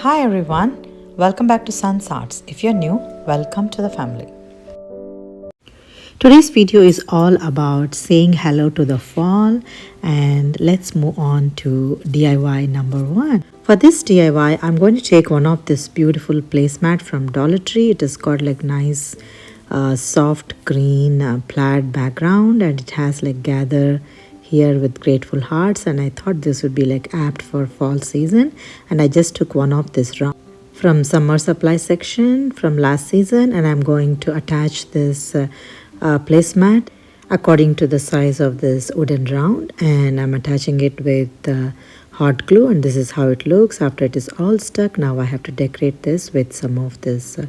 Hi everyone, welcome back to Sun's Arts. If you're new, welcome to the family. Today's video is all about saying hello to the fall, and let's move on to DIY number 1. For this DIY, I'm going to take one of this beautiful placemat from Dollar Tree. It has got like nice soft green plaid background, and it has like gather here with grateful hearts, and I thought this would be like apt for fall season, and I just took one of this round from summer supply section from last season, and I'm going to attach this placemat according to the size of this wooden round, and I'm attaching it with hot glue, and this is how it looks after it is all stuck. Now I have to decorate this with some of this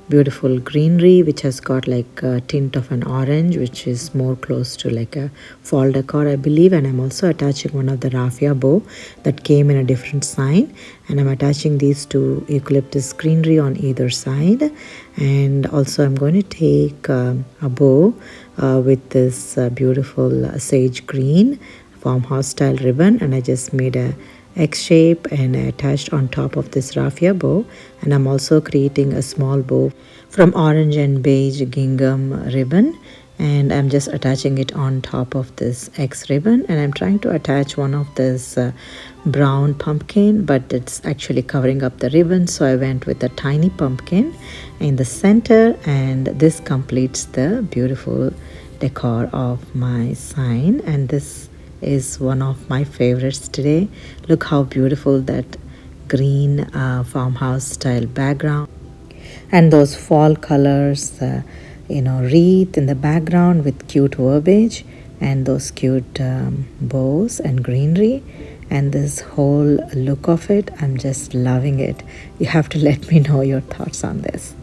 beautiful greenery which has got like a tint of an orange, which is more close to like a fall decor, I believe. And I'm also attaching one of the raffia bow that came in a different sign, and I'm attaching these two eucalyptus greenery on either side. And also I'm going to take a bow with this beautiful sage green farmhouse style ribbon, and I just made a X shape and I attached on top of this raffia bow. And I'm also creating a small bow from orange and beige gingham ribbon, and I'm just attaching it on top of this X ribbon. And I'm trying to attach one of this brown pumpkin, but it's actually covering up the ribbon, so I went with a tiny pumpkin in the center, and this completes the beautiful decor of my sign. And this is one of my favorites today. Look how beautiful that green farmhouse style background, and those fall colors, wreath in the background with cute verbiage, and those cute bows and greenery, and this whole look of it. I'm just loving it. You have to let me know your thoughts on this.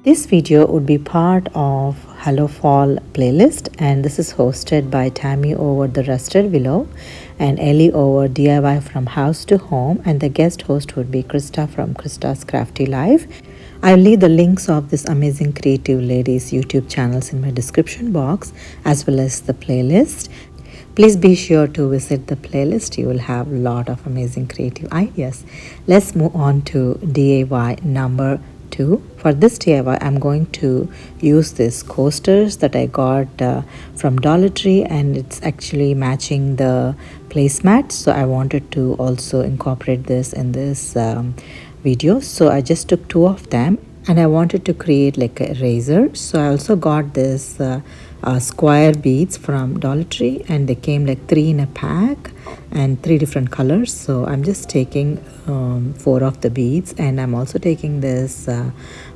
This video would be part of Hello Fall playlist, and this is hosted by Tammie over the Rusted Willow and Ellie over DIY from House to Home, and the guest host would be Krista from Krista's Crafty Life. I'll leave the links of this amazing creative ladies YouTube channels in my description box, as well as the playlist. Please be sure to visit the playlist. You will have a lot of amazing creative ideas. Let's move on to DIY number 2. For this DIY, I'm going to use these coasters that I got from Dollar Tree, and it's actually matching the placemat, so I wanted to also incorporate this in this video. So I just took 2 of them, and I wanted to create like a razor. So I also got this square beads from Dollar Tree, and they came like 3 in a pack and 3 different colors. So I'm just taking 4 of the beads, and I'm also taking this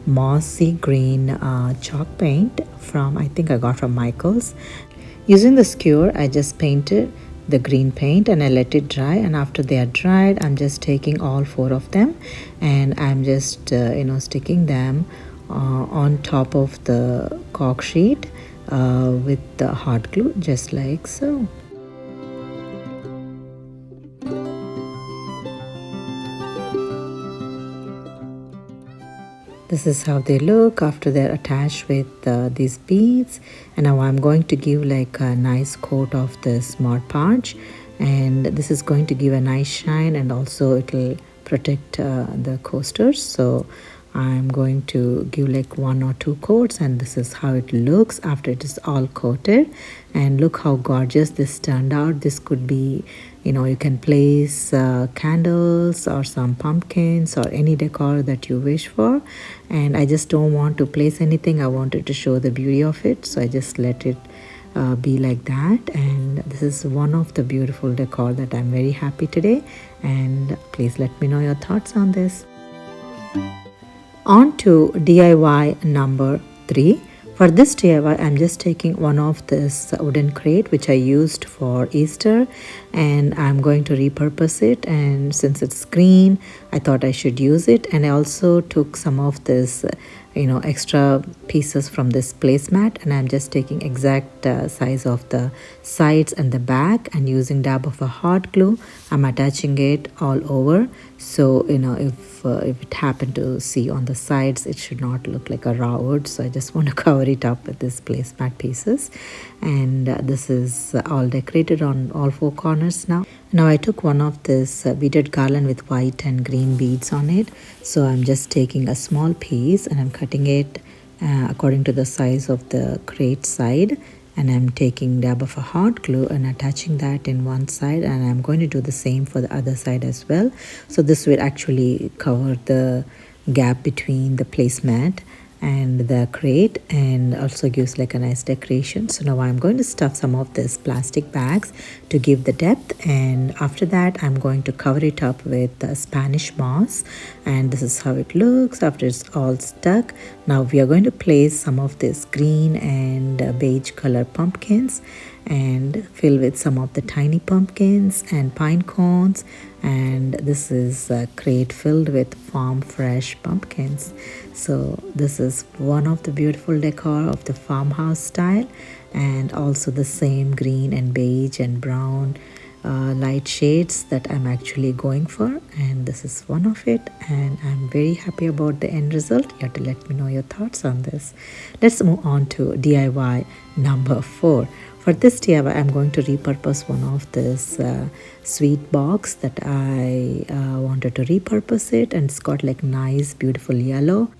mossy green chalk paint from, I think I got from Michael's. Using the skewer, I just painted the green paint and I let it dry, and after they are dried, I'm just taking all 4 of them, and I'm just sticking them on top of the cork sheet with the hot glue, just like so. This is how they look after they're attached with these beads. And now I'm going to give like a nice coat of this Mod Podge, and this is going to give a nice shine, and also it will protect the coasters. So I'm going to give like 1 or 2 coats, and this is how it looks after it is all coated. And look how gorgeous this turned out. This could be, you can place candles or some pumpkins or any decor that you wish for. And I just don't want to place anything. I wanted to show the beauty of it, so I just let it be like that. And this is one of the beautiful decor that I'm very happy today, and please let me know your thoughts on this. On to DIY number 3. For this DIY, I'm just taking one of this wooden crate which I used for Easter, and I'm going to repurpose it. And since it's green, I thought I should use it. And I also took some of this extra pieces from this placemat, and I'm just taking exact size of the sides and the back, and using dab of a hot glue I'm attaching it all over. So if it happened to see on the sides, it should not look like a raw wood. So I just want to cover it up with this placemat pieces, and this is all decorated on all four corners now. Now I took one of this beaded garland with white and green beads on it. So I'm just taking a small piece and I'm cutting it according to the size of the crate side, and I'm taking dab of a hot glue and attaching that in one side, and I'm going to do the same for the other side as well. So this will actually cover the gap between the placemat and the crate, and also gives like a nice decoration. So now I'm going to stuff some of this plastic bags to give the depth, and after that I'm going to cover it up with Spanish moss, and this is how it looks after it's all stuck. Now we are going to place some of this green and beige color pumpkins and fill with some of the tiny pumpkins and pine cones, and this is a crate filled with farm fresh pumpkins. So this is one of the beautiful decor of the farmhouse style, and also the same green and beige and brown light shades that I'm actually going for, and this is one of it, and I'm very happy about the end result. You have to let me know your thoughts on this. Let's move on to DIY number 4. For this DIY, I'm going to repurpose one of this sweet box that I wanted to repurpose it, and it's got like nice beautiful yellow.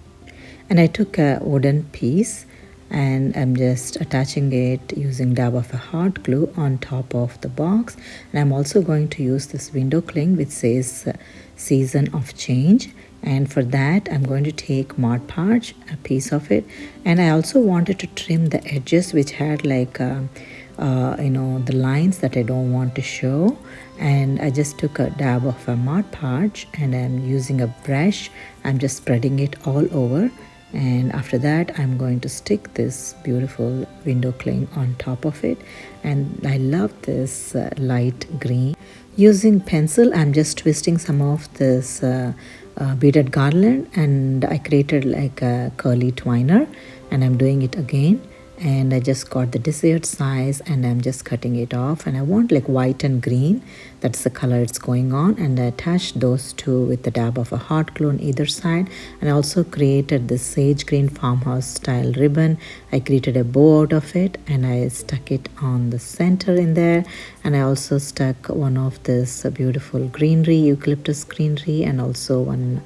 And I took a wooden piece and I'm just attaching it using dab of a hot glue on top of the box. And I'm also going to use this window cling which says season of change, and for that I'm going to take Mod Podge, a piece of it, and I also wanted to trim the edges which had like the lines that I don't want to show, and I just took a dab of a Mod Podge and I'm using a brush. I'm just spreading it all over, and after that I'm going to stick this beautiful window cling on top of it. And I love this light green. Using pencil I'm just twisting some of this beaded garland, and I created like a curly twiner, and I'm doing it again, and I just got the desired size and I'm just cutting it off, and I want like white and green, that's the color it's going on, and I attached those two with the dab of a hot glue on either side. And I also created this sage green farmhouse style ribbon. I created a bow out of it and I stuck it on the center in there, and I also stuck one of this beautiful greenery, eucalyptus greenery, and also one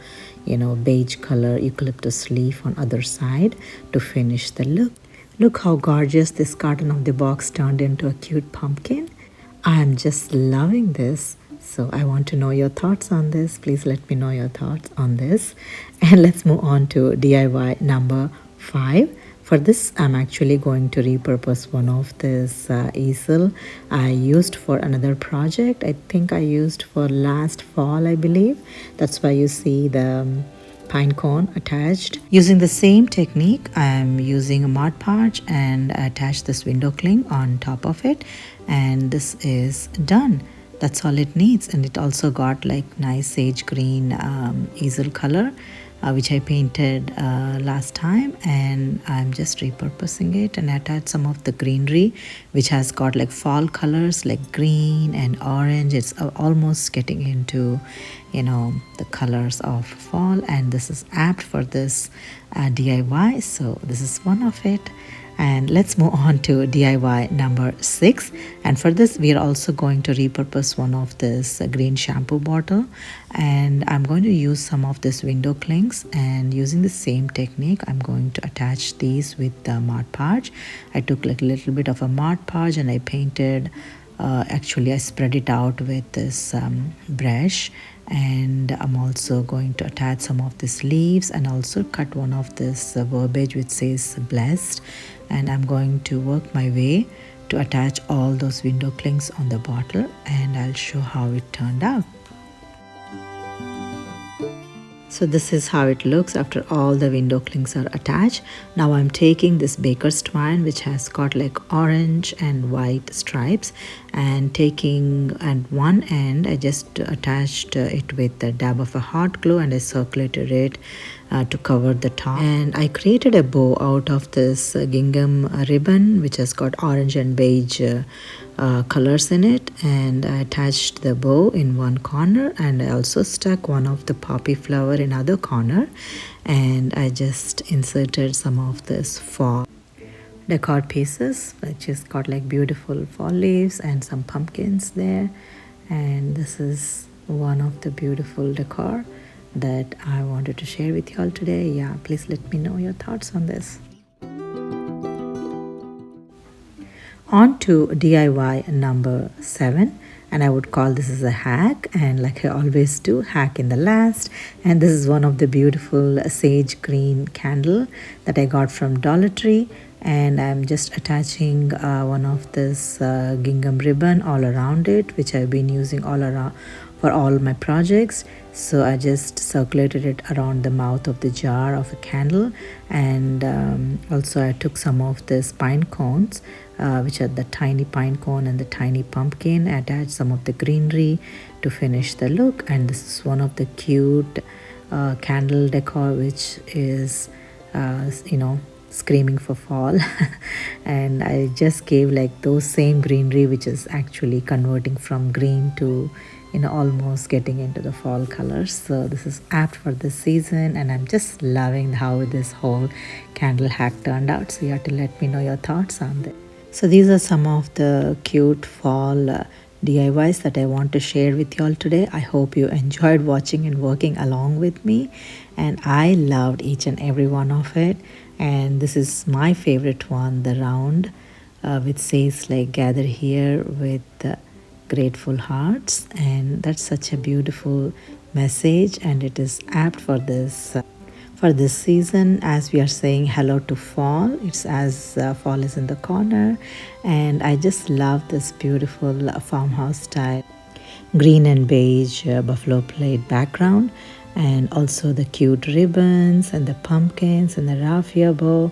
beige color eucalyptus leaf on other side to finish the look. Look how gorgeous this carton of the box turned into a cute pumpkin. I'm just loving this. So I want to know your thoughts on this. Please let me know your thoughts on this. And let's move on to DIY number 5. For this, I'm actually going to repurpose one of this easel I used for another project. I think I used for last fall, I believe. That's why you see the pine cone attached. Using the same technique, I'm using a Mod Podge and attach this window cling on top of it, and this is done. That's all it needs, and it also got like nice sage green easel color which I painted last time, and I'm just repurposing it and attach some of the greenery which has got like fall colors like green and orange. It's almost getting into the colors of fall, and this is apt for this DIY. So this is one of it. And let's move on to DIY number 6. And for this, we are also going to repurpose one of this green shampoo bottle. And I'm going to use some of this window clings. And using the same technique, I'm going to attach these with the Mod Podge. I took like a little bit of a Mod Podge and I painted. Actually, I spread it out with this brush. And I'm also going to attach some of these leaves and also cut one of this verbiage which says blessed, and I'm going to work my way to attach all those window clings on the bottle, and I'll show how it turned out. So this is how it looks after all the window clings are attached. Now I'm taking this baker's twine which has got like orange and white stripes, and taking at one end I just attached it with a dab of a hot glue, and I circulated it to cover the top. And I created a bow out of this gingham ribbon which has got orange and beige colors in it, and I attached the bow in one corner, and I also stuck one of the poppy flower in other corner, and I just inserted some of this fall decor pieces which has got like beautiful fall leaves and some pumpkins there. And this is one of the beautiful decor that I wanted to share with you all today. Yeah, please let me know your thoughts on this. On to DIY number 7, and I would call this as a hack, and like I always do, hack in the last. And this is one of the beautiful sage green candle that I got from Dollar Tree, and I'm just attaching one of this gingham ribbon all around it, which I've been using all around for all my projects. So I just circulated it around the mouth of the jar of a candle, and also I took some of this pine cones, which are the tiny pine cone and the tiny pumpkin, attached some of the greenery to finish the look. And this is one of the cute candle decor which is screaming for fall. And I just gave like those same greenery which is actually converting from green to almost getting into the fall colors. So this is apt for this season, and I'm just loving how this whole candle hack turned out. So you have to let me know your thoughts on this. So these are some of the cute fall DIYs that I want to share with you all today. I hope you enjoyed watching and working along with me, and I loved each and every one of it. And this is my favorite one, the round, which says like gather here with grateful hearts, and that's such a beautiful message, and it is apt for this season, as we are saying hello to fall. It's as fall is in the corner, and I just love this beautiful farmhouse style green and beige buffalo plate background, and also the cute ribbons and the pumpkins and the raffia bow.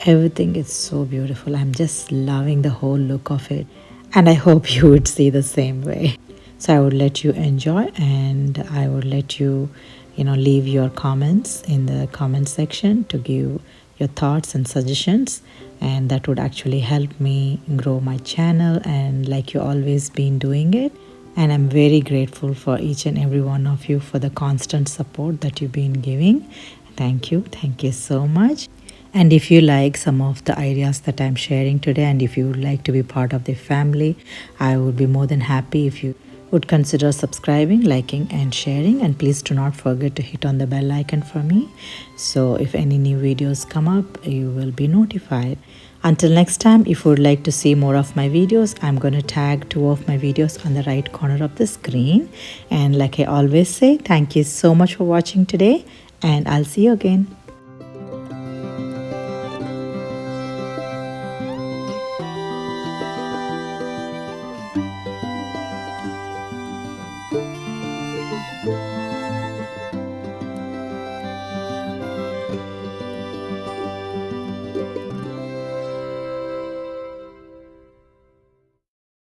Everything is so beautiful. I'm just loving the whole look of it, and I hope you would see the same way. So I would let you enjoy, and I would let you leave your comments in the comment section to give your thoughts and suggestions, and that would actually help me grow my channel, and like you always been doing it. And I'm very grateful for each and every one of you for the constant support that you've been giving. Thank you so much. And if you like some of the ideas that I'm sharing today, and if you would like to be part of the family, I would be more than happy if you would consider subscribing, liking and sharing. And please do not forget to hit on the bell icon for me, so if any new videos come up, you will be notified. Until next time, if you would like to see more of my videos, I'm going to tag 2 of my videos on the right corner of the screen. And like I always say, thank you so much for watching today, and I'll see you again.